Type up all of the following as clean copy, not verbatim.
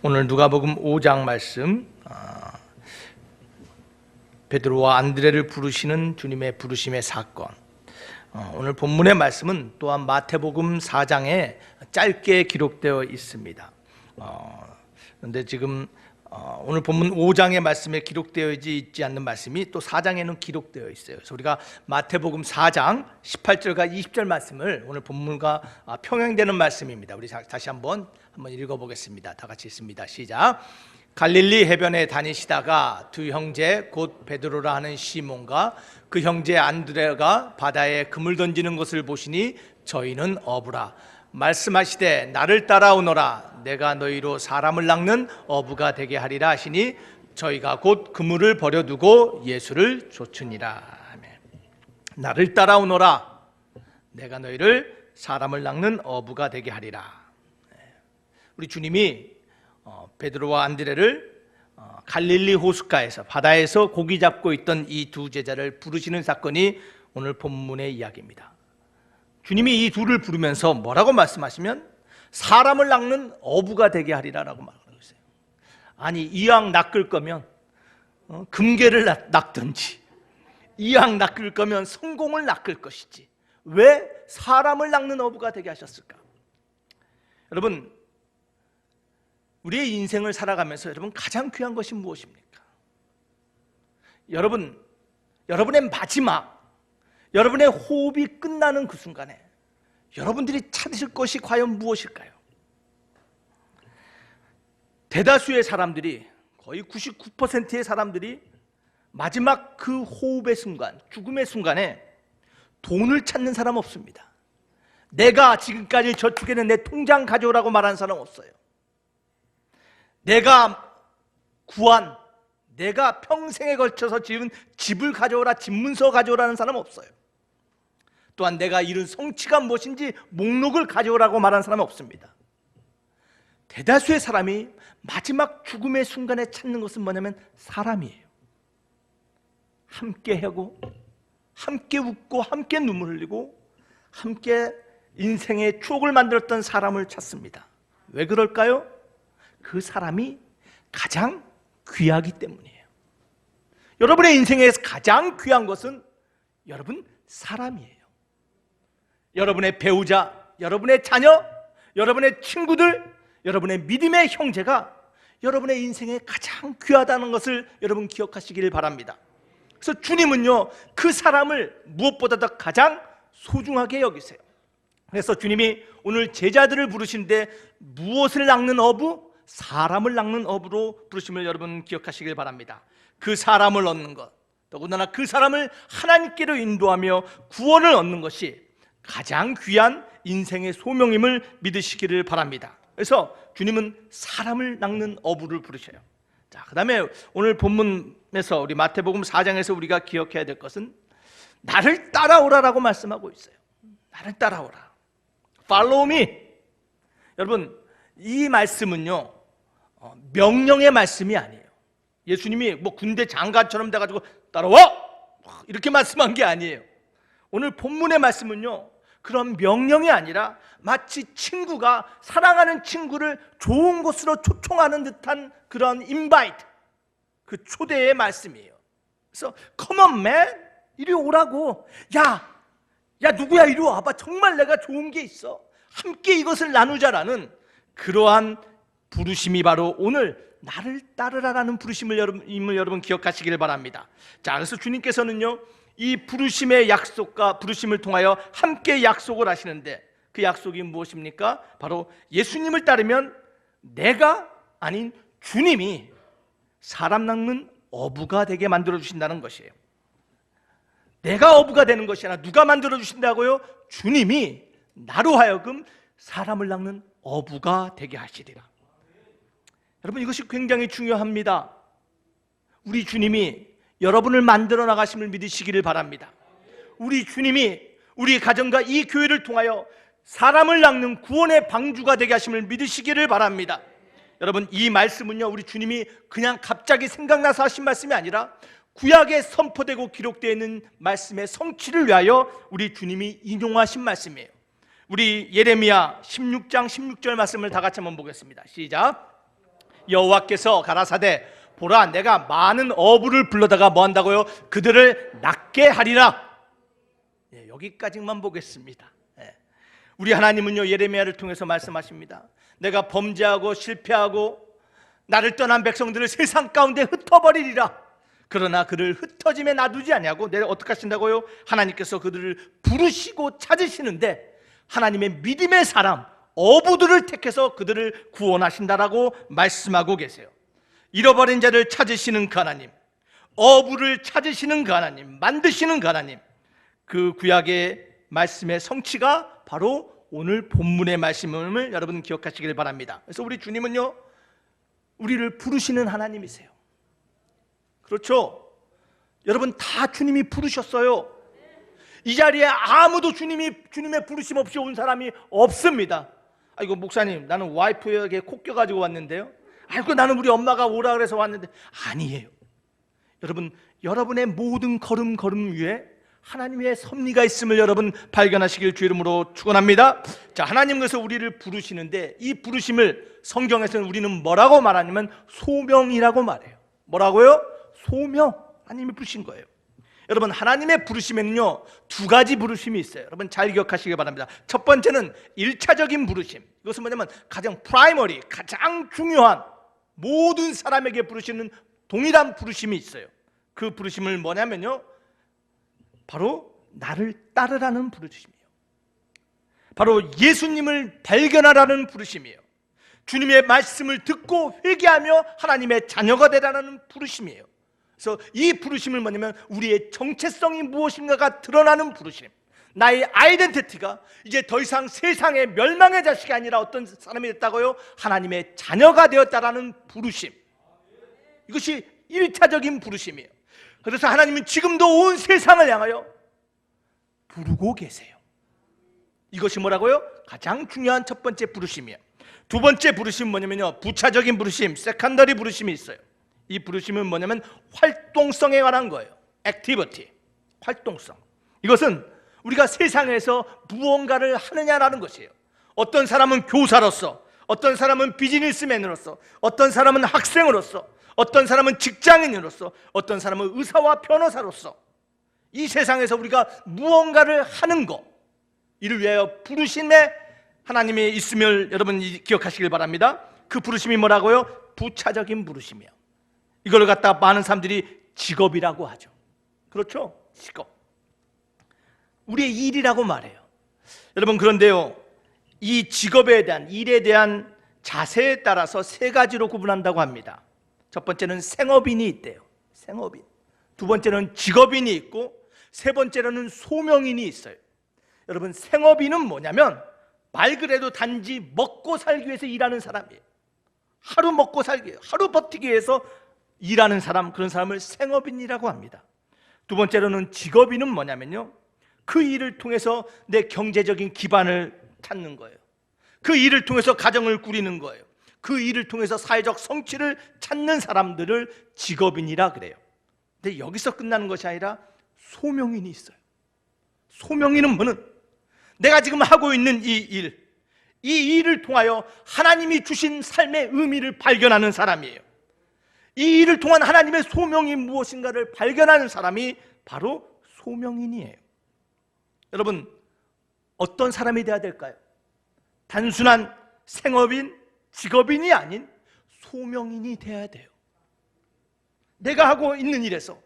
오늘 누가복음 5장 말씀, 베드로와 안드레를 부르시는 주님의 부르심의 사건. 오늘 본문의 말씀은 또한 마태복음 4장에 짧게 기록되어 있습니다. 그런데 지금 오늘 본문 5장의 말씀에 기록되어 있지 않는 말씀이 또 4장에는 기록되어 있어요. 그래서 우리가 마태복음 4장 18절과 20절 말씀을 오늘 본문과 평행되는 말씀입니다. 우리 다시 한번 읽어보겠습니다. 다 같이 읽습니다. 시작. 갈릴리 해변에 다니시다가 두 형제 곧 베드로라 하는 시몬과 그 형제 안드레가 바다에 그물 던지는 것을 보시니 저희는 어부라. 말씀하시되 나를 따라오너라. 내가 너희로 사람을 낚는 어부가 되게 하리라 하시니 저희가 곧 그물을 버려두고 예수를 좇으니라. 아멘. 나를 따라오너라. 내가 너희를 사람을 낚는 어부가 되게 하리라. 우리 주님이 베드로와 안드레를 갈릴리 호숫가에서 바다에서 고기 잡고 있던 이 두 제자를 부르시는 사건이 오늘 본문의 이야기입니다. 주님이 이 둘을 부르면서 뭐라고 말씀하시면 사람을 낚는 어부가 되게 하리라라고 말하고 있어요. 아니, 이왕 낚을 거면 금괴를 낚든지, 이왕 낚을 거면 성공을 낚을 것이지 왜 사람을 낚는 어부가 되게 하셨을까? 여러분, 우리의 인생을 살아가면서 여러분 가장 귀한 것이 무엇입니까? 여러분의 마지막, 여러분의 호흡이 끝나는 그 순간에 여러분들이 찾으실 것이 과연 무엇일까요? 대다수의 사람들이, 거의 99%의 사람들이 마지막 그 호흡의 순간, 죽음의 순간에 돈을 찾는 사람 없습니다. 내가 지금까지 저축해낸 내 통장 가져오라고 말하는 사람 없어요. 내가 구한, 내가 평생에 걸쳐서 지은 집을 가져오라, 집문서 가져오라는 사람 없어요. 또한 내가 이룬 성취가 무엇인지 목록을 가져오라고 말하는 사람은 없습니다. 대다수의 사람이 마지막 죽음의 순간에 찾는 것은 뭐냐면 사람이에요. 함께 하고, 함께 웃고, 함께 눈물 흘리고, 함께 인생의 추억을 만들었던 사람을 찾습니다. 왜 그럴까요? 그 사람이 가장 귀하기 때문이에요. 여러분의 인생에서 가장 귀한 것은 여러분 사람이에요. 여러분의 배우자, 여러분의 자녀, 여러분의 친구들, 여러분의 믿음의 형제가 여러분의 인생에 가장 귀하다는 것을 여러분 기억하시기를 바랍니다. 그래서 주님은요, 그 사람을 무엇보다도 가장 소중하게 여기세요. 그래서 주님이 오늘 제자들을 부르시는데 무엇을 낚는 어부? 사람을 낚는 어부로 부르심을 여러분 기억하시길 바랍니다. 그 사람을 얻는 것, 더군다나 그 사람을 하나님께로 인도하며 구원을 얻는 것이 가장 귀한 인생의 소명임을 믿으시기를 바랍니다. 그래서 주님은 사람을 낚는 어부를 부르셔요. 자, 그 다음에 오늘 본문에서 우리 마태복음 4장에서 우리가 기억해야 될 것은 나를 따라오라라고 말씀하고 있어요. 나를 따라오라. Follow me. 여러분, 이 말씀은요, 명령의 말씀이 아니에요. 예수님이 뭐 군대 장관처럼 돼가지고 따라와! 이렇게 말씀한 게 아니에요. 오늘 본문의 말씀은요, 그런 명령이 아니라 마치 친구가 사랑하는 친구를 좋은 곳으로 초청하는 듯한 그런 invite, 그 초대의 말씀이에요. 그래서 come on man, 이리 오라고. 야 누구야, 이리 와봐. 정말 내가 좋은 게 있어. 함께 이것을 나누자라는 그러한 부르심이 바로 오늘 나를 따르라라는 부르심을 여러분 기억하시기를 바랍니다. 자, 그래서 주님께서는요, 이 부르심의 약속과 부르심을 통하여 함께 약속을 하시는데 그 약속이 무엇입니까? 바로 예수님을 따르면 내가 아닌 주님이 사람 낚는 어부가 되게 만들어 주신다는 것이에요. 내가 어부가 되는 것이 아니라 누가 만들어 주신다고요? 주님이 나로 하여금 사람을 낚는 어부가 되게 하시리라. 여러분, 이것이 굉장히 중요합니다. 우리 주님이 여러분을 만들어 나가심을 믿으시기를 바랍니다. 우리 주님이 우리 가정과 이 교회를 통하여 사람을 낚는 구원의 방주가 되게 하심을 믿으시기를 바랍니다. 여러분, 이 말씀은요, 우리 주님이 그냥 갑자기 생각나서 하신 말씀이 아니라 구약에 선포되고 기록되어 있는 말씀의 성취를 위하여 우리 주님이 인용하신 말씀이에요. 우리 예레미야 16장 16절 말씀을 다 같이 한번 보겠습니다. 시작. 여호와께서 가라사대 보라 내가 많은 어부를 불러다가 뭐 한다고요? 그들을 낫게 하리라. 여기까지만 보겠습니다. 우리 하나님은요 예레미야를 통해서 말씀하십니다. 내가 범죄하고 실패하고 나를 떠난 백성들을 세상 가운데 흩어버리리라. 그러나 그를 흩어짐에 놔두지 아니하고 내가 어떻게 하신다고요? 하나님께서 그들을 부르시고 찾으시는데 하나님의 믿음의 사람 어부들을 택해서 그들을 구원하신다라고 말씀하고 계세요. 잃어버린 자를 찾으시는 그 하나님, 어부를 찾으시는 그 하나님, 만드시는 그 하나님, 그 구약의 말씀의 성취가 바로 오늘 본문의 말씀을 여러분 기억하시길 바랍니다. 그래서 우리 주님은요 우리를 부르시는 하나님이세요. 그렇죠? 여러분 다 주님이 부르셨어요. 이 자리에 아무도 주님의 부르심 없이 온 사람이 없습니다. 아이고 목사님 나는 와이프에게 코 껴가지고 왔는데요. 아이고 나는 우리 엄마가 오라 그래서 왔는데 아니에요. 여러분 여러분의 모든 걸음 위에 하나님의 섭리가 있음을 여러분 발견하시길 주 이름으로 축원합니다. 자, 하나님께서 우리를 부르시는데 이 부르심을 성경에서는 우리는 뭐라고 말하냐면 소명이라고 말해요. 뭐라고요? 소명. 하나님이 부르신 거예요. 여러분 하나님의 부르심에는요 두 가지 부르심이 있어요. 여러분 잘 기억하시기 바랍니다. 첫 번째는 1차적인 부르심. 이것은 뭐냐면 가장 프라이머리, 가장 중요한 모든 사람에게 부르시는 동일한 부르심이 있어요. 그 부르심을 뭐냐면요 바로 나를 따르라는 부르심이에요. 바로 예수님을 발견하라는 부르심이에요. 주님의 말씀을 듣고 회개하며 하나님의 자녀가 되라는 부르심이에요. 그래서 이 부르심을 뭐냐면 우리의 정체성이 무엇인가가 드러나는 부르심, 나의 아이덴티티가 이제 더 이상 세상의 멸망의 자식이 아니라 어떤 사람이 됐다고요? 하나님의 자녀가 되었다라는 부르심. 이것이 1차적인 부르심이에요. 그래서 하나님은 지금도 온 세상을 향하여 부르고 계세요. 이것이 뭐라고요? 가장 중요한 첫 번째 부르심이에요. 두 번째 부르심은 뭐냐면요 부차적인 부르심, 세컨더리 부르심이 있어요. 이 부르심은 뭐냐면 활동성에 관한 거예요. 액티비티, 활동성. 이것은 우리가 세상에서 무언가를 하느냐라는 것이에요. 어떤 사람은 교사로서, 어떤 사람은 비즈니스맨으로서, 어떤 사람은 학생으로서, 어떤 사람은 직장인으로서, 어떤 사람은 의사와 변호사로서 이 세상에서 우리가 무언가를 하는 것, 이를 위하여 부르심에 하나님이 있음을 여러분 기억하시길 바랍니다. 그 부르심이 뭐라고요? 부차적인 부르심이에요. 이걸 갖다 많은 사람들이 직업이라고 하죠. 그렇죠? 직업. 우리의 일이라고 말해요. 여러분 그런데요 이 직업에 대한, 일에 대한 자세에 따라서 세 가지로 구분한다고 합니다. 첫 번째는 생업인이 있대요. 생업인. 두 번째는 직업인이 있고 세 번째로는 소명인이 있어요. 여러분 생업인은 뭐냐면 말 그대로 단지 먹고 살기 위해서 일하는 사람이에요. 하루 먹고 살기, 하루 버티기 위해서 일하는 사람, 그런 사람을 생업인이라고 합니다. 두 번째로는 직업인은 뭐냐면요 그 일을 통해서 내 경제적인 기반을 찾는 거예요. 그 일을 통해서 가정을 꾸리는 거예요. 그 일을 통해서 사회적 성취를 찾는 사람들을 직업인이라 그래요. 근데 여기서 끝나는 것이 아니라 소명인이 있어요. 소명인은 뭐는 내가 지금 하고 있는 이 일을 통하여 하나님이 주신 삶의 의미를 발견하는 사람이에요. 이 일을 통한 하나님의 소명이 무엇인가를 발견하는 사람이 바로 소명인이에요. 여러분 어떤 사람이 되어야 될까요? 단순한 생업인, 직업인이 아닌 소명인이 되어야 돼요. 내가 하고 있는 일에서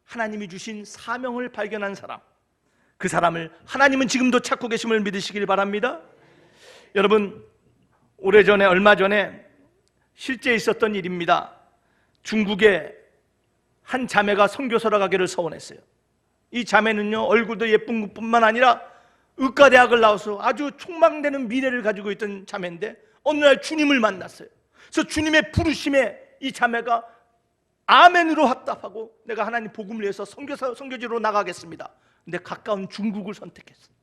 하나님이 주신 사명을 발견한 사람, 그 사람을 하나님은 지금도 찾고 계심을 믿으시길 바랍니다. 여러분 오래전에, 얼마 전에 실제 있었던 일입니다. 중국에 한 자매가 선교사로 가기를 서원했어요. 이 자매는요 얼굴도 예쁜 것뿐만 아니라 의과대학을 나와서 아주 촉망되는 미래를 가지고 있던 자매인데 어느 날 주님을 만났어요. 그래서 주님의 부르심에 이 자매가 아멘으로 합답하고 내가 하나님 복음을 위해서 선교지로 나가겠습니다. 근데 가까운 중국을 선택했어요.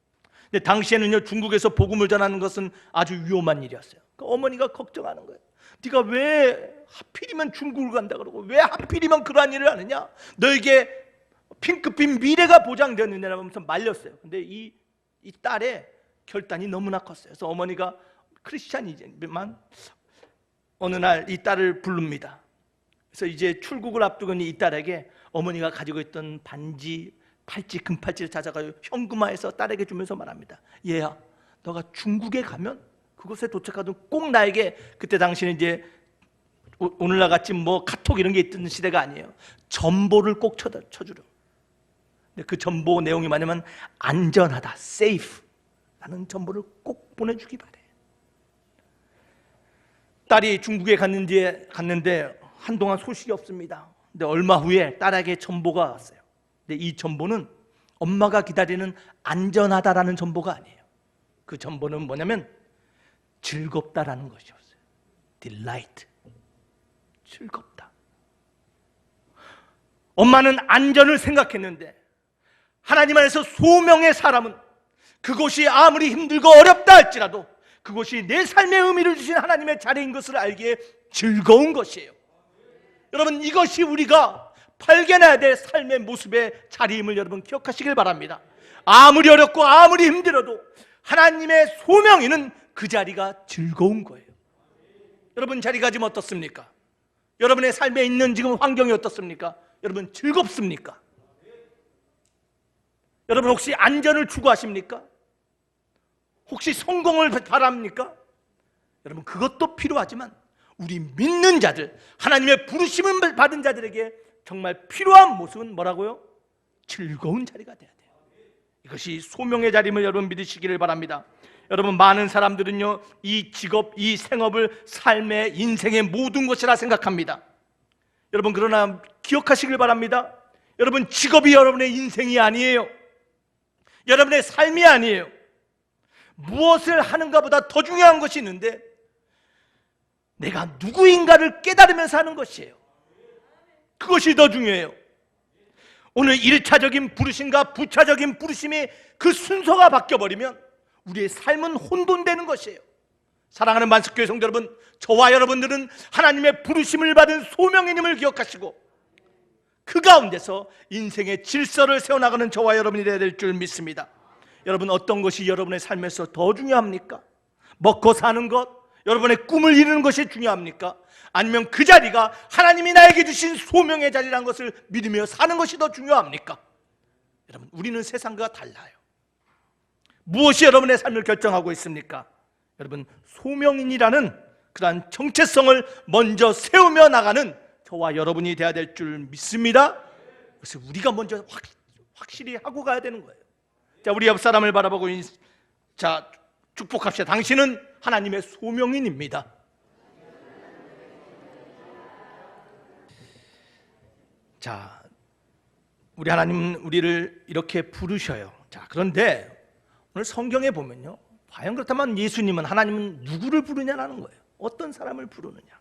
근데 당시에는요 중국에서 복음을 전하는 것은 아주 위험한 일이었어요. 그 어머니가 걱정하는 거예요. 네가 왜 하필이면 중국을 간다 그러고 왜 하필이면 그러한 일을 하느냐? 너에게 핑크빛 미래가 보장되느냐라고 하면서 말렸어요. 근데 이 딸의 결단이 너무나 컸어요. 그래서 어머니가 크리스찬이지만 어느 날 이 딸을 부릅니다. 그래서 이제 출국을 앞두고 이 딸에게 어머니가 가지고 있던 반지, 팔찌, 금팔찌를 찾아가요 현금화해서 딸에게 주면서 말합니다. 얘야, 너가 중국에 가면 그곳에 도착하면 꼭 나에게, 그때 당시는 이제 오늘날 같이 뭐 카톡 이런 게 있던 시대가 아니에요. 전보를 꼭 쳐주려. 근데 그 전보 내용이 뭐냐면 안전하다, safe 라는 전보를 꼭 보내주기 바래. 딸이 중국에 갔는데 한동안 소식이 없습니다. 근데 얼마 후에 딸에게 전보가 왔어요. 근데 이 전보는 엄마가 기다리는 안전하다라는 전보가 아니에요. 그 전보는 뭐냐면 즐겁다라는 것이었어요. delight, 즐겁다. 엄마는 안전을 생각했는데 하나님 안에서 소명의 사람은 그곳이 아무리 힘들고 어렵다 할지라도 그곳이 내 삶의 의미를 주신 하나님의 자리인 것을 알기에 즐거운 것이에요. 여러분, 이것이 우리가 발견해야 될 삶의 모습의 자리임을 여러분 기억하시길 바랍니다. 아무리 어렵고 아무리 힘들어도 하나님의 소명에는 그 자리가 즐거운 거예요. 여러분 자리가 지금 어떻습니까? 여러분의 삶에 있는 지금 환경이 어떻습니까? 여러분 즐겁습니까? 여러분 혹시 안전을 추구하십니까? 혹시 성공을 바랍니까? 여러분 그것도 필요하지만 우리 믿는 자들, 하나님의 부르심을 받은 자들에게 정말 필요한 모습은 뭐라고요? 즐거운 자리가 돼야 돼요. 이것이 소명의 자리임을 여러분 믿으시기를 바랍니다. 여러분 많은 사람들은요 이 직업, 이 생업을 삶의 인생의 모든 것이라 생각합니다. 여러분 그러나 기억하시길 바랍니다. 여러분 직업이 여러분의 인생이 아니에요. 여러분의 삶이 아니에요. 무엇을 하는가보다 더 중요한 것이 있는데 내가 누구인가를 깨달으면서 하는 것이에요. 그것이 더 중요해요. 오늘 1차적인 부르심과 부차적인 부르심이 그 순서가 바뀌어버리면 우리의 삶은 혼돈되는 것이에요. 사랑하는 만석교회 성도 여러분, 저와 여러분들은 하나님의 부르심을 받은 소명인임을 기억하시고 그 가운데서 인생의 질서를 세워나가는 저와 여러분이 되어야 될 줄 믿습니다. 여러분 어떤 것이 여러분의 삶에서 더 중요합니까? 먹고 사는 것, 여러분의 꿈을 이루는 것이 중요합니까? 아니면 그 자리가 하나님이 나에게 주신 소명의 자리라는 것을 믿으며 사는 것이 더 중요합니까? 여러분 우리는 세상과 달라요. 무엇이 여러분의 삶을 결정하고 있습니까? 여러분 소명인이라는 그러한 정체성을 먼저 세우며 나가는 저와 여러분이 되어야 될 줄 믿습니다. 그래서 우리가 먼저 확실히 하고 가야 되는 거예요. 자, 우리 옆 사람을 바라보고 자 축복합시다. 당신은 하나님의 소명인입니다. 자, 우리 하나님은 우리를 이렇게 부르셔요. 자, 그런데 오늘 성경에 보면요, 과연 그렇다면 예수님은, 하나님은 누구를 부르냐라는 거예요. 어떤 사람을 부르느냐.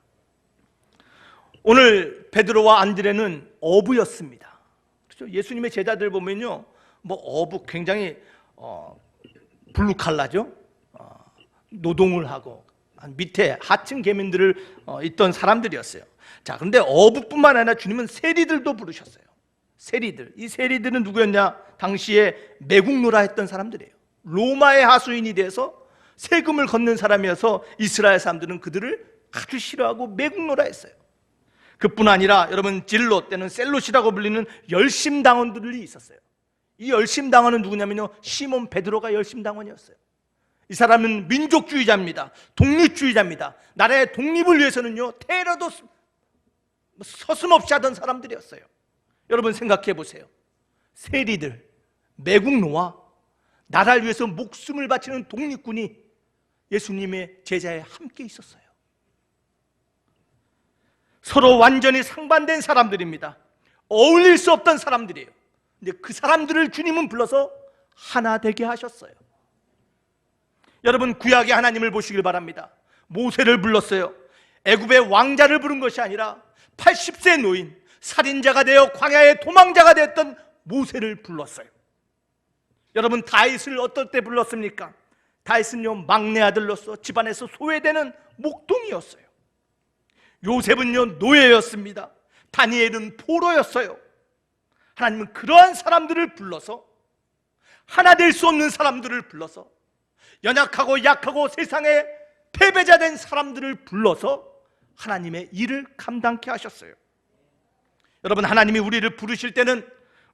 오늘 베드로와 안드레는 어부였습니다. 그렇죠? 예수님의 제자들 보면요, 뭐 어부 굉장히 블루칼라죠. 노동을 하고 밑에 하층 계민들을 있던 사람들이었어요. 자, 그런데 어부뿐만 아니라 주님은 세리들도 부르셨어요. 세리들, 이 세리들은 누구였냐? 당시에 매국노라 했던 사람들이에요. 로마의 하수인이 돼서 세금을 걷는 사람이어서 이스라엘 사람들은 그들을 아주 싫어하고 매국노라 했어요. 그뿐 아니라 여러분 진롯 때는 셀롯이라고 불리는 열심당원들이 있었어요. 이 열심당원은 누구냐면요, 시몬 베드로가 열심당원이었어요. 이 사람은 민족주의자입니다. 독립주의자입니다. 나라의 독립을 위해서는요 테러도 서슴없이 하던 사람들이었어요. 여러분 생각해 보세요. 세리들, 매국노와 나라를 위해서 목숨을 바치는 독립군이 예수님의 제자에 함께 있었어요. 서로 완전히 상반된 사람들입니다. 어울릴 수 없던 사람들이에요. 근데 그 사람들을 주님은 불러서 하나 되게 하셨어요. 여러분 구약의 하나님을 보시길 바랍니다. 모세를 불렀어요. 애굽의 왕자를 부른 것이 아니라 80세 노인, 살인자가 되어 광야의 도망자가 되었던 모세를 불렀어요. 여러분 다윗을 어떨 때 불렀습니까? 다윗은요 막내 아들로서 집안에서 소외되는 목동이었어요. 요셉은요 노예였습니다. 다니엘은 포로였어요. 하나님은 그러한 사람들을 불러서, 하나 될 수 없는 사람들을 불러서, 연약하고 약하고 세상에 패배자 된 사람들을 불러서 하나님의 일을 감당케 하셨어요. 여러분, 하나님이 우리를 부르실 때는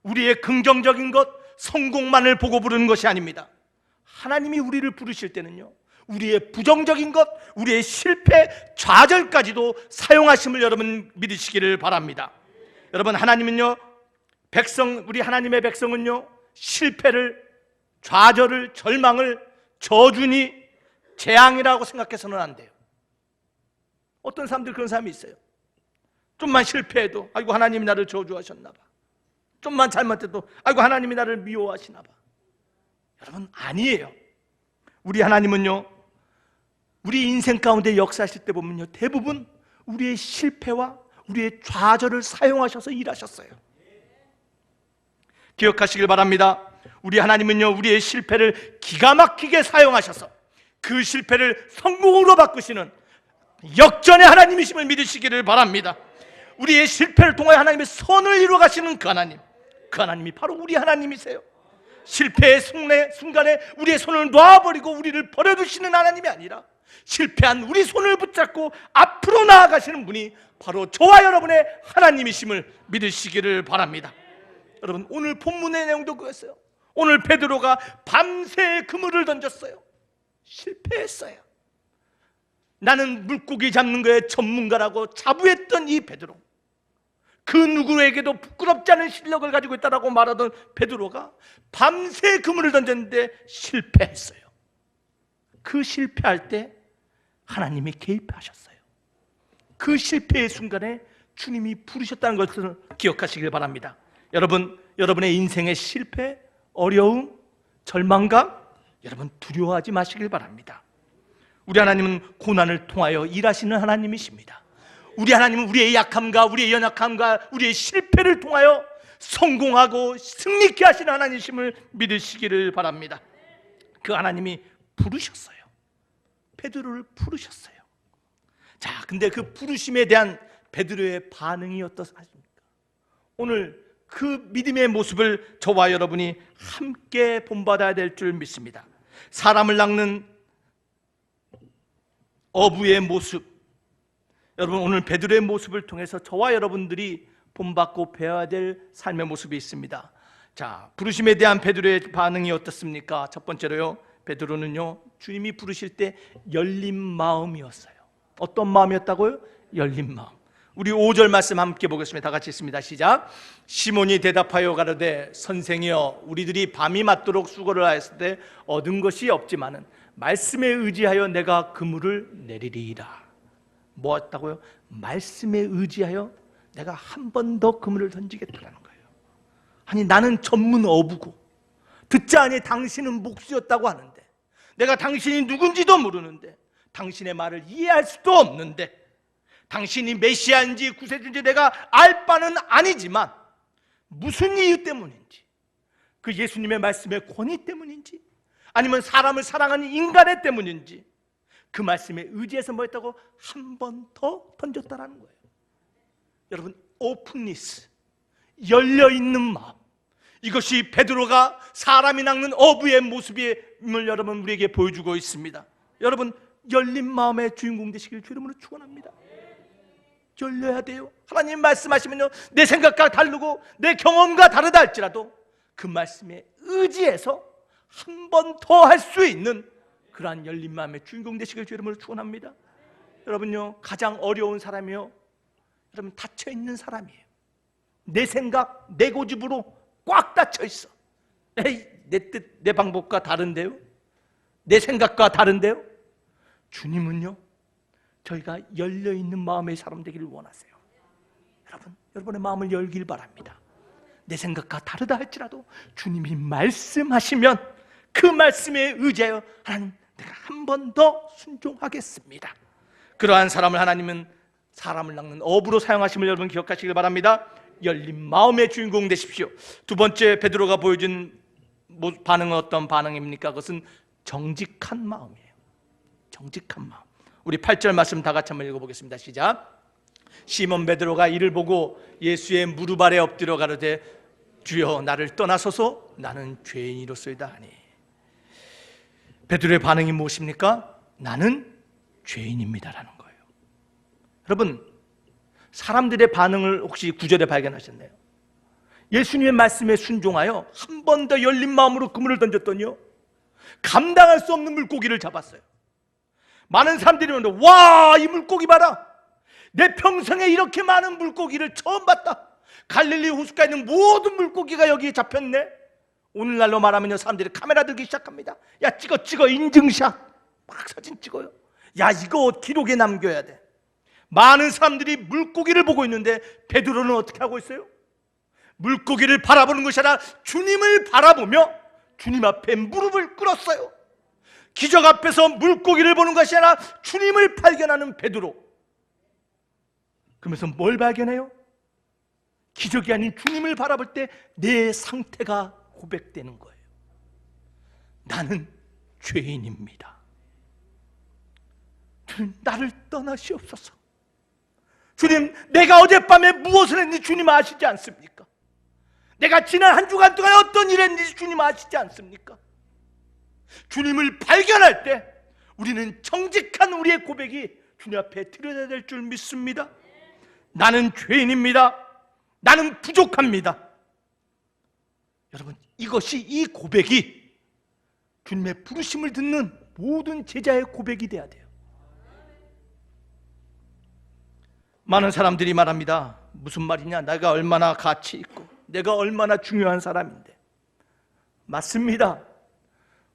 우리의 긍정적인 것, 성공만을 보고 부르는 것이 아닙니다. 하나님이 우리를 부르실 때는요, 우리의 부정적인 것, 우리의 실패, 좌절까지도 사용하심을 여러분 믿으시기를 바랍니다. 여러분, 하나님은요, 우리 하나님의 백성은요, 실패를, 좌절을, 절망을 저주니 재앙이라고 생각해서는 안 돼요. 어떤 사람들 그런 사람이 있어요. 좀만 실패해도 아이고 하나님이 나를 저주하셨나 봐. 좀만 잘못해도 아이고 하나님이 나를 미워하시나 봐. 여러분, 아니에요. 우리 하나님은요, 우리 인생 가운데 역사하실 때 보면요, 대부분 우리의 실패와 우리의 좌절을 사용하셔서 일하셨어요. 기억하시길 바랍니다. 우리 하나님은요, 우리의 실패를 기가 막히게 사용하셔서 그 실패를 성공으로 바꾸시는 역전의 하나님이심을 믿으시기를 바랍니다. 우리의 실패를 통하여 하나님의 선을 이루어 가시는 그 하나님이 바로 우리 하나님이세요. 실패의 순간에 우리의 손을 놔버리고 우리를 버려두시는 하나님이 아니라 실패한 우리 손을 붙잡고 앞으로 나아가시는 분이 바로 저와 여러분의 하나님이심을 믿으시기를 바랍니다. 여러분, 오늘 본문의 내용도 그거였어요. 오늘 베드로가 밤새 그물을 던졌어요. 실패했어요. 나는 물고기 잡는 거에 전문가라고 자부했던 이 베드로, 그 누구에게도 부끄럽지 않은 실력을 가지고 있다라고 말하던 베드로가 밤새 그물을 던졌는데 실패했어요. 그 실패할 때 하나님이 개입하셨어요. 그 실패의 순간에 주님이 부르셨다는 것을 기억하시길 바랍니다. 여러분, 여러분의 인생의 실패, 어려움, 절망감, 여러분 두려워하지 마시길 바랍니다. 우리 하나님은 고난을 통하여 일하시는 하나님이십니다. 우리 하나님은 우리의 약함과 우리의 연약함과 우리의 실패를 통하여 성공하고 승리케 하시는 하나님이심을 믿으시기를 바랍니다. 그 하나님이 부르셨어요. 베드로를 부르셨어요. 자, 근데 그 부르심에 대한 베드로의 반응이 어떻습니까? 오늘 그 믿음의 모습을 저와 여러분이 함께 본받아야 될 줄 믿습니다. 사람을 낚는 어부의 모습, 여러분 오늘 베드로의 모습을 통해서 저와 여러분들이 본받고 배워야 될 삶의 모습이 있습니다. 자, 부르심에 대한 베드로의 반응이 어떻습니까? 첫 번째로요, 베드로는요, 주님이 부르실 때 열린 마음이었어요. 어떤 마음이었다고요? 열린 마음. 우리 5절 말씀 함께 보겠습니다. 다 같이 있습니다. 시작. 시몬이 대답하여 가로되 선생이여, 우리들이 밤이 맞도록 수고를 하였을 때 얻은 것이 없지만은 말씀에 의지하여 내가 그물을 내리리이다. 뭐 했다고요? 말씀에 의지하여 내가 한 번 더 그물을 던지겠다는 거예요. 아니, 나는 전문 어부고 듣자 하니 당신은 목수였다고 하는데, 내가 당신이 누군지도 모르는데, 당신의 말을 이해할 수도 없는데, 당신이 메시아인지 구세주인지 내가 알 바는 아니지만 무슨 이유 때문인지, 그 예수님의 말씀의 권위 때문인지, 아니면 사람을 사랑하는 인간의 때문인지, 그 말씀에 의지해서 뭐 했다고? 한 번 더 던졌다라는 거예요. 여러분, 오픈니스, 열려있는 마음, 이것이 베드로가 사람이 낚는 어부의 모습임을 여러분 우리에게 보여주고 있습니다. 여러분, 열린 마음의 주인공 되시길 주 이름으로 축원합니다. 열려야 돼요. 하나님 말씀하시면요, 내 생각과 다르고 내 경험과 다르다 할지라도 그 말씀에 의지해서 한 번 더 할 수 있는 그러한 열린 마음의 주인공 되시길 주 이름으로 축원합니다. 여러분요, 가장 어려운 사람이요, 여러분 닫혀있는 사람이에요. 내 생각, 내 고집으로 꽉 닫혀있어. 에이, 내 뜻, 내 방법과 다른데요, 내 생각과 다른데요. 주님은요, 저희가 열려있는 마음의 사람 되기를 원하세요. 여러분, 여러분의 마음을 열길 바랍니다. 내 생각과 다르다 할지라도 주님이 말씀하시면 그 말씀에 의지하여 하나님, 내가 한 번 더 순종하겠습니다. 그러한 사람을 하나님은 사람을 낚는 어부로 사용하심을 여러분 기억하시길 바랍니다. 열린 마음의 주인공 되십시오. 두 번째 베드로가 보여준 반응은 어떤 반응입니까? 그것은 정직한 마음이에요. 정직한 마음. 우리 8절 말씀 다 같이 한번 읽어보겠습니다. 시작. 시몬 베드로가 이를 보고 예수의 무릎 아래 엎드려 가로되 주여, 나를 떠나소서, 나는 죄인이로소이다 하니. 베드로의 반응이 무엇입니까? 나는 죄인입니다라는 거예요. 여러분, 사람들의 반응을 혹시 9절에 발견하셨나요? 예수님의 말씀에 순종하여 한 번 더 열린 마음으로 그물을 던졌더니요, 감당할 수 없는 물고기를 잡았어요. 많은 사람들이 오는데, 와, 이 물고기 봐라, 내 평생에 이렇게 많은 물고기를 처음 봤다. 갈릴리 호숫가에 있는 모든 물고기가 여기에 잡혔네. 오늘날로 말하면요, 사람들이 카메라 들기 시작합니다. 야, 찍어 인증샷, 막 사진 찍어요. 야, 이거 기록에 남겨야 돼. 많은 사람들이 물고기를 보고 있는데 베드로는 어떻게 하고 있어요? 물고기를 바라보는 것이 아니라 주님을 바라보며 주님 앞에 무릎을 꿇었어요. 기적 앞에서 물고기를 보는 것이 아니라 주님을 발견하는 베드로. 그러면서 뭘 발견해요? 기적이 아닌 주님을 바라볼 때 내 상태가 고백되는 거예요. 나는 죄인입니다. 주님, 나를 떠나시옵소서. 주님, 내가 어젯밤에 무엇을 했는지 주님 아시지 않습니까? 내가 지난 한 주간 동안 어떤 일을 했는지 주님 아시지 않습니까? 주님을 발견할 때 우리는 정직한 우리의 고백이 주님 앞에 드려야 될 줄 믿습니다. 나는 죄인입니다. 나는 부족합니다. 여러분, 이것이, 이 고백이 주님의 부르심을 듣는 모든 제자의 고백이 돼야 돼요. 많은 사람들이 말합니다. 무슨 말이냐? 내가 얼마나 가치 있고 내가 얼마나 중요한 사람인데. 맞습니다.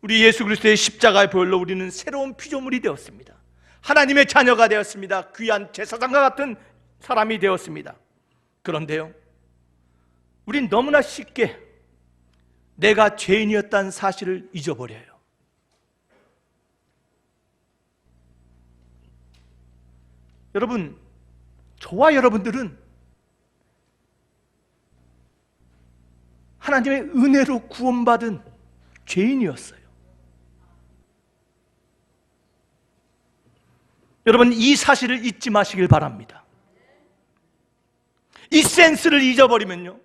우리 예수 그리스도의 십자가의 보혈로 우리는 새로운 피조물이 되었습니다. 하나님의 자녀가 되었습니다. 귀한 제사장과 같은 사람이 되었습니다. 그런데요, 우린 너무나 쉽게 내가 죄인이었다는 사실을 잊어버려요. 여러분, 저와 여러분들은 하나님의 은혜로 구원받은 죄인이었어요. 여러분, 이 사실을 잊지 마시길 바랍니다. 이 센스를 잊어버리면요,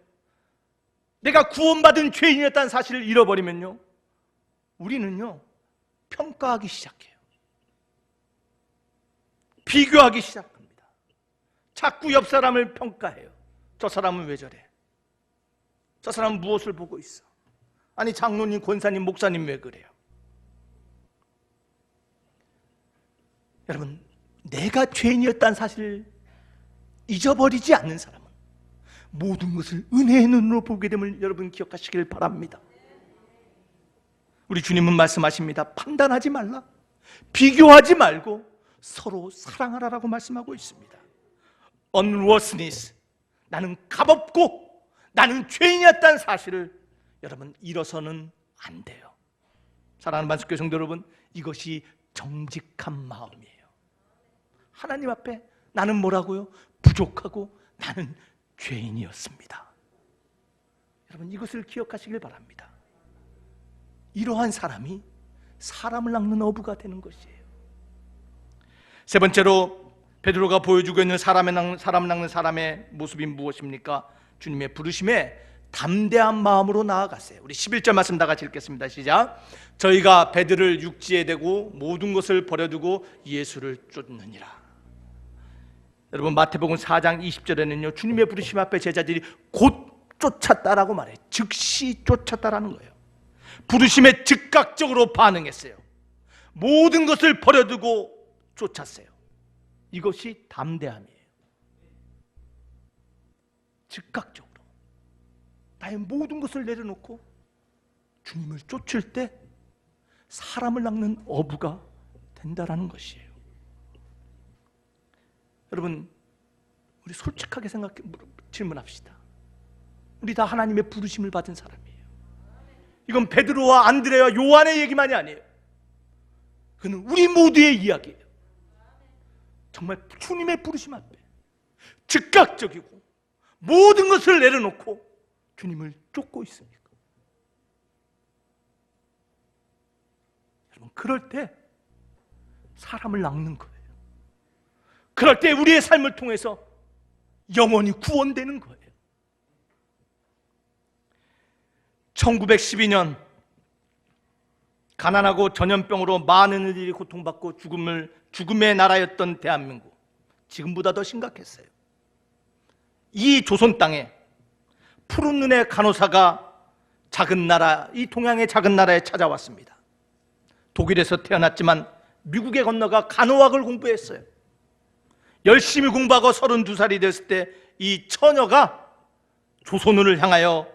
내가 구원받은 죄인이었다는 사실을 잃어버리면요, 우리는요, 평가하기 시작해요. 비교하기 시작합니다. 자꾸 옆 사람을 평가해요. 저 사람은 왜 저래? 저 사람은 무엇을 보고 있어? 아니, 장로님, 권사님, 목사님 왜 그래요? 여러분, 내가 죄인이었다는 사실을 잊어버리지 않는 사람은 모든 것을 은혜의 눈으로 보게 됨을 여러분 기억하시길 바랍니다. 우리 주님은 말씀하십니다. 판단하지 말라, 비교하지 말고 서로 사랑하라라고 말씀하고 있습니다. unworthiness, 나는 값없고 나는 죄인이었다는 사실을 여러분 잃어서는 안 돼요. 사랑하는 만숙교 성도 여러분, 이것이 정직한 마음이에요. 하나님 앞에 나는 뭐라고요? 부족하고 나는 죄인이었습니다. 여러분, 이것을 기억하시길 바랍니다. 이러한 사람이 사람을 낚는 어부가 되는 것이에요. 세 번째로 베드로가 보여주고 있는 사람을 낚는 사람의 모습이 무엇입니까? 주님의 부르심에 담대한 마음으로 나아갔어요. 우리 11절 말씀 다 같이 읽겠습니다. 시작. 저희가 배들을 육지에 대고 모든 것을 버려두고 예수를 쫓느니라. 여러분, 마태복음 4장 20절에는요, 주님의 부르심 앞에 제자들이 곧 쫓았다라고 말해요. 즉시 쫓았다라는 거예요. 부르심에 즉각적으로 반응했어요. 모든 것을 버려두고 쫓았어요. 이것이 담대함이에요. 즉각적으로 나의 모든 것을 내려놓고 주님을 쫓을 때 사람을 낚는 어부가 된다라는 것이에요. 여러분, 우리 솔직하게 질문합시다. 우리 다 하나님의 부르심을 받은 사람이에요. 이건 베드로와 안드레와 요한의 얘기만이 아니에요. 그는 우리 모두의 이야기예요. 정말 주님의 부르심 앞에 즉각적이고 모든 것을 내려놓고 주님을 쫓고 있습니까? 여러분, 그럴 때 사람을 낚는 거예요. 그럴 때 우리의 삶을 통해서 영원히 구원되는 거예요. 1912년 가난하고 전염병으로 많은 이들이 고통받고 죽음의 나라였던 대한민국, 지금보다 더 심각했어요. 이 조선 땅에 푸른 눈의 간호사가 작은 나라, 이 동양의 작은 나라에 찾아왔습니다. 독일에서 태어났지만 미국에 건너가 간호학을 공부했어요. 열심히 공부하고 32살이 됐을 때 이 처녀가 조선을 향하여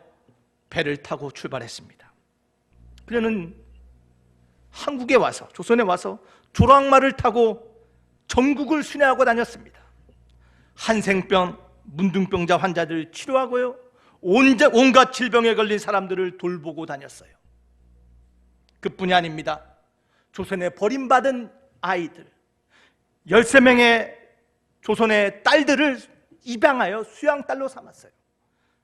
배를 타고 출발했습니다. 그녀는 한국에 와서, 조선에 와서 조랑말을 타고 전국을 순회하고 다녔습니다. 한생병, 문둥병자 환자들을 치료하고요, 온갖 질병에 걸린 사람들을 돌보고 다녔어요. 그뿐이 아닙니다. 조선에 버림받은 아이들 13명의 조선의 딸들을 입양하여 수양딸로 삼았어요.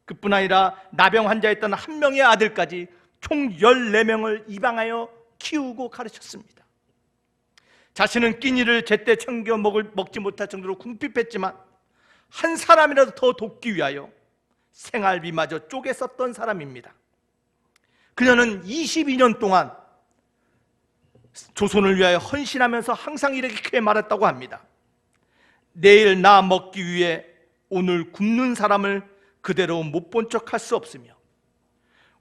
그뿐 아니라 나병 환자였던 한 명의 아들까지 총 14명을 입양하여 키우고 가르쳤습니다. 자신은 끼니를 제때 챙겨 먹지 못할 정도로 궁핍했지만 한 사람이라도 더 돕기 위하여 생활비마저 쪼개 썼던 사람입니다. 그녀는 22년 동안 조선을 위하여 헌신하면서 항상 이렇게 말했다고 합니다. 내일 나 먹기 위해 오늘 굶는 사람을 그대로 못 본 척할 수 없으며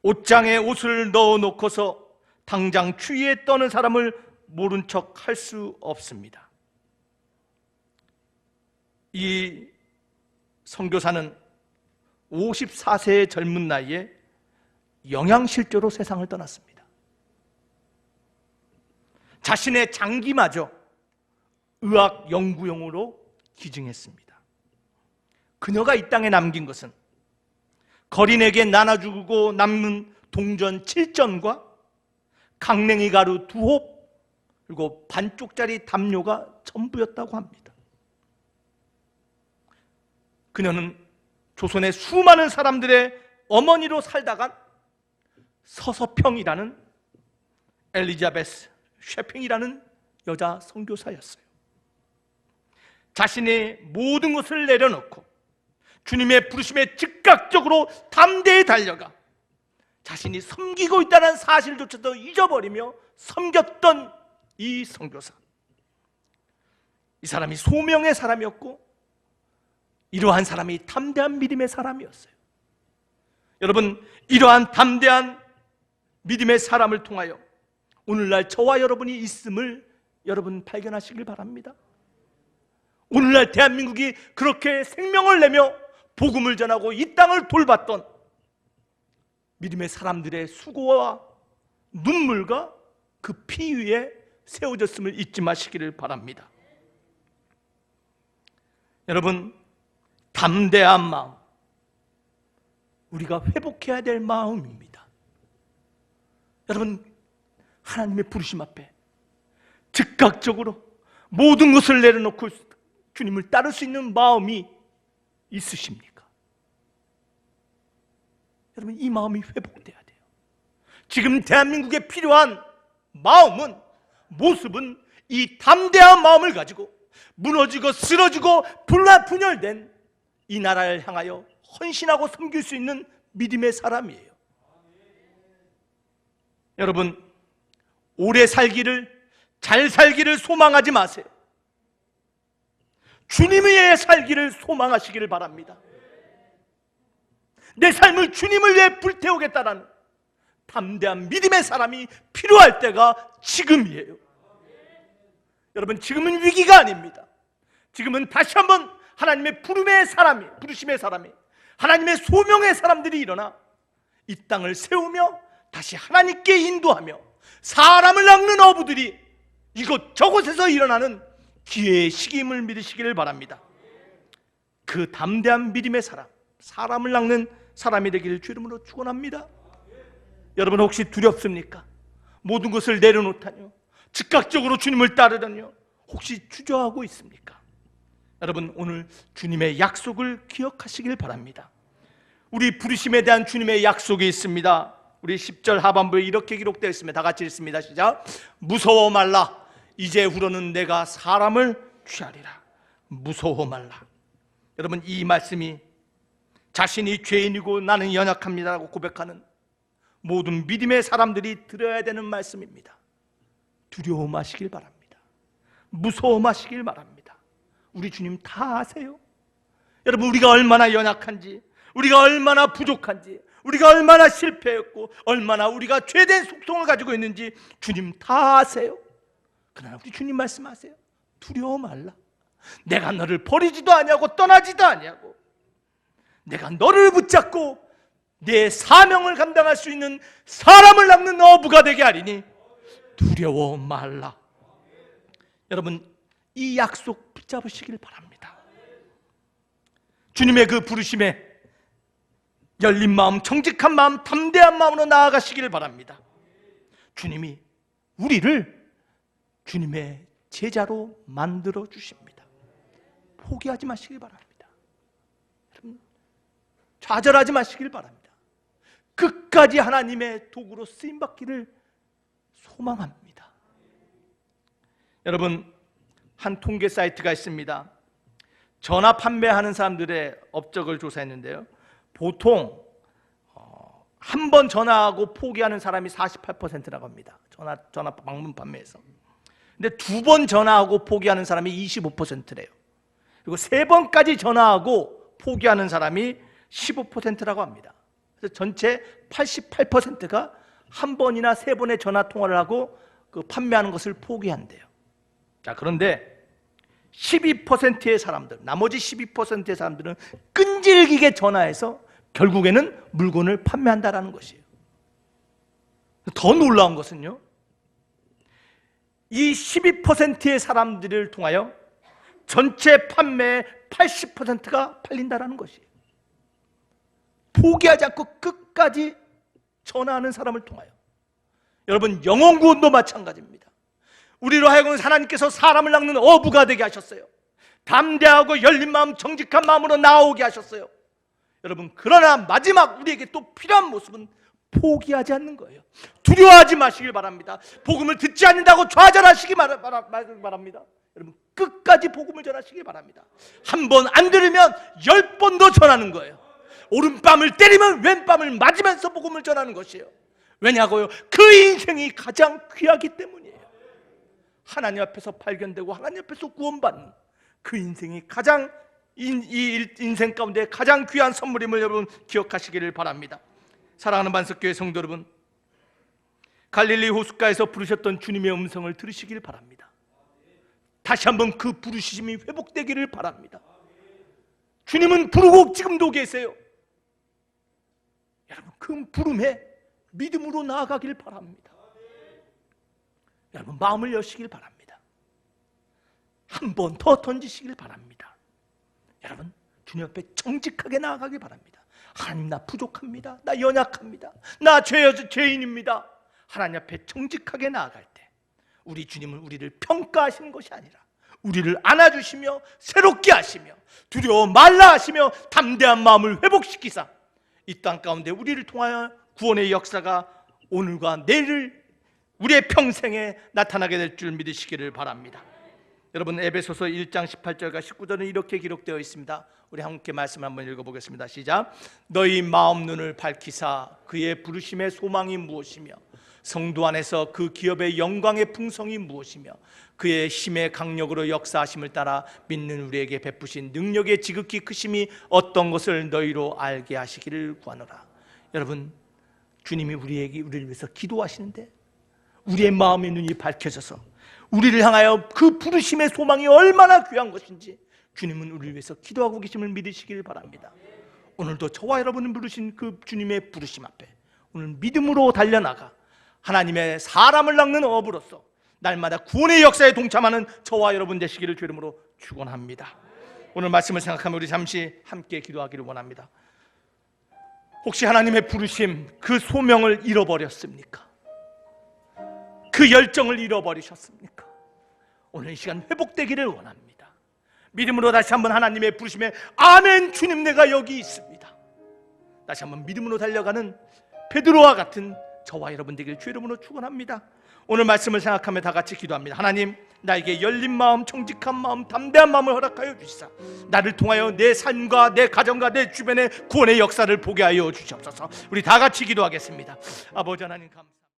옷장에 옷을 넣어놓고서 당장 추위에 떠는 사람을 모른 척 할 수 없습니다. 이 선교사는 54세의 젊은 나이에 영양실조로 세상을 떠났습니다. 자신의 장기마저 의학 연구용으로 기증했습니다. 그녀가 이 땅에 남긴 것은 거린에게 나눠주고 남는 동전 7전과 강냉이 가루 2홉 그리고 반쪽짜리 담요가 전부였다고 합니다. 그녀는 조선의 수많은 사람들의 어머니로 살다간 서서평이라는 엘리자베스 셰핑이라는 여자 선교사였어요. 자신의 모든 것을 내려놓고 주님의 부르심에 즉각적으로 담대히 달려가 자신이 섬기고 있다는 사실조차도 잊어버리며 섬겼던 이 선교사. 이 사람이 소명의 사람이었고 이러한 사람이 담대한 믿음의 사람이었어요. 여러분, 이러한 담대한 믿음의 사람을 통하여 오늘날 저와 여러분이 있음을 여러분 발견하시길 바랍니다. 오늘날 대한민국이 그렇게 생명을 내며 복음을 전하고 이 땅을 돌봤던 믿음의 사람들의 수고와 눈물과 그 피 위에 세워졌음을 잊지 마시기를 바랍니다. 여러분, 담대한 마음, 우리가 회복해야 될 마음입니다. 여러분, 하나님의 부르심 앞에 즉각적으로 모든 것을 내려놓고 주님을 따를 수 있는 마음이 있으십니까? 여러분, 이 마음이 회복돼야 돼요. 지금 대한민국에 필요한 마음은, 모습은 이 담대한 마음을 가지고 무너지고 쓰러지고 분열된 이 나라를 향하여 헌신하고 섬길 수 있는 믿음의 사람이에요. 여러분, 오래 살기를, 잘 살기를 소망하지 마세요. 주님 위해 살기를 소망하시기를 바랍니다. 내 삶을 주님을 위해 불태우겠다라는 담대한 믿음의 사람이 필요할 때가 지금이에요. 여러분, 지금은 위기가 아닙니다. 지금은 다시 한번 하나님의 부르심의 사람이, 하나님의 소명의 사람들이 일어나 이 땅을 세우며 다시 하나님께 인도하며 사람을 낚는 어부들이 이곳저곳에서 일어나는 기회의 시기임을 믿으시기를 바랍니다. 그 담대한 믿음의 사람, 사람을 낚는 사람이 되기를 주 이름으로 축원합니다. 여러분, 혹시 두렵습니까? 모든 것을 내려놓다뇨, 즉각적으로 주님을 따르다뇨, 혹시 주저하고 있습니까? 여러분, 오늘 주님의 약속을 기억하시길 바랍니다. 우리 부르심에 대한 주님의 약속이 있습니다. 우리 10절 하반부에 이렇게 기록되어 있습니다. 다 같이 읽습니다. 시작. 무서워 말라. 이제후로는 내가 사람을 취하리라. 무서워 말라. 여러분, 이 말씀이 자신이 죄인이고 나는 연약합니다라고 고백하는 모든 믿음의 사람들이 들어야 되는 말씀입니다. 두려워 마시길 바랍니다. 무서워 마시길 바랍니다. 우리 주님 다 아세요. 여러분, 우리가 얼마나 연약한지, 우리가 얼마나 부족한지, 우리가 얼마나 실패했고 얼마나 우리가 죄된 속성을 가지고 있는지 주님 다 아세요. 그러나 우리 주님 말씀하세요. 두려워 말라. 내가 너를 버리지도 아니하고 떠나지도 아니하고 내가 너를 붙잡고 내 사명을 감당할 수 있는 사람을 낳는 어부가 되게 하리니 두려워 말라. 여러분, 이 약속 붙잡으시길 바랍니다. 주님의 그 부르심에 열린 마음, 정직한 마음, 담대한 마음으로 나아가시기를 바랍니다. 주님이 우리를 주님의 제자로 만들어 주십니다. 포기하지 마시길 바랍니다. 여러분, 좌절하지 마시길 바랍니다. 끝까지 하나님의 도구로 쓰임받기를 소망합니다. 여러분, 한 통계 사이트가 있습니다. 전화 판매하는 사람들의 업적을 조사했는데요, 보통 한 번 전화하고 포기하는 사람이 48%라고 합니다. 전화 방문 판매에서. 근데 두 번 전화하고 포기하는 사람이 25%래요. 그리고 세 번까지 전화하고 포기하는 사람이 15%라고 합니다. 그래서 전체 88%가 한 번이나 세 번의 전화 통화를 하고 그 판매하는 것을 포기한대요. 자, 그런데 12%의 사람들, 나머지 12%의 사람들은 끈질기게 전화해서 결국에는 물건을 판매한다라는 것이에요. 더 놀라운 것은요, 이 12%의 사람들을 통하여 전체 판매의 80%가 팔린다라는 것이에요. 포기하지 않고 끝까지 전화하는 사람을 통하여. 여러분, 영혼 구원도 마찬가지입니다. 우리로 하여금 하나님께서 사람을 낚는 어부가 되게 하셨어요. 담대하고 열린 마음, 정직한 마음으로 나오게 하셨어요. 여러분, 그러나 마지막 우리에게 또 필요한 모습은 포기하지 않는 거예요. 두려워하지 마시길 바랍니다. 복음을 듣지 않는다고 좌절하시기 바랍니다. 여러분, 끝까지 복음을 전하시기 바랍니다. 한 번 안 들으면 10번 더 전하는 거예요. 오른밤을 때리면 왼밤을 맞으면서 복음을 전하는 것이에요. 왜냐고요? 그 인생이 가장 귀하기 때문이에요. 하나님 앞에서 발견되고 하나님 앞에서 구원받는 그 인생이 가장 이 인생 가운데 가장 귀한 선물임을 여러분 기억하시기를 바랍니다. 사랑하는 반석교회 성도 여러분, 갈릴리 호숫가에서 부르셨던 주님의 음성을 들으시길 바랍니다. 다시 한번 그 부르심이 회복되기를 바랍니다. 주님은 부르고 지금도 계세요. 여러분, 그 부름에 믿음으로 나아가길 바랍니다. 여러분, 마음을 여시길 바랍니다. 한 번 더 던지시길 바랍니다. 여러분, 주님 앞에 정직하게 나아가길 바랍니다. 하나님, 나 부족합니다. 나 연약합니다. 나 죄인입니다. 하나님 앞에 정직하게 나아갈 때 우리 주님은 우리를 평가하시는 것이 아니라 우리를 안아주시며 새롭게 하시며 두려워 말라 하시며 담대한 마음을 회복시키사 이 땅 가운데 우리를 통하여 구원의 역사가 오늘과 내일 우리의 평생에 나타나게 될 줄 믿으시기를 바랍니다. 여러분, 에베소서 1장 18절과 19절은 이렇게 기록되어 있습니다. 우리 함께 말씀 한번 읽어보겠습니다. 시작. 너희 마음 눈을 밝히사 그의 부르심의 소망이 무엇이며 성도 안에서 그 기업의 영광의 풍성이 무엇이며 그의 힘의 강력으로 역사하심을 따라 믿는 우리에게 베푸신 능력의 지극히 크심이 어떤 것을 너희로 알게 하시기를 구하노라. 여러분, 주님이 우리를 위해서 기도하시는데 우리의 마음의 눈이 밝혀져서 우리를 향하여 그 부르심의 소망이 얼마나 귀한 것인지 주님은 우리를 위해서 기도하고 계심을 믿으시길 바랍니다. 오늘도 저와 여러분을 부르신 그 주님의 부르심 앞에 오늘 믿음으로 달려나가 하나님의 사람을 낚는 어부로서 날마다 구원의 역사에 동참하는 저와 여러분 되시기를 주 이름으로 축원합니다. 오늘 말씀을 생각하며 우리 잠시 함께 기도하기를 원합니다. 혹시 하나님의 부르심, 그 소명을 잃어버렸습니까? 그 열정을 잃어버리셨습니까? 오늘 이 시간 회복되기를 원합니다. 믿음으로 다시 한번 하나님의 부르심에 아멘, 주님 내가 여기 있습니다. 다시 한번 믿음으로 달려가는 베드로와 같은 저와 여러분 되길 주 이름으로 축원합니다. 오늘 말씀을 생각하며 다 같이 기도합니다. 하나님, 나에게 열린 마음, 정직한 마음, 담대한 마음을 허락하여 주시사 나를 통하여 내 삶과 내 가정과 내 주변의 구원의 역사를 보게 하여 주시옵소서. 우리 다 같이 기도하겠습니다. 아버지 하나님 감사합니다.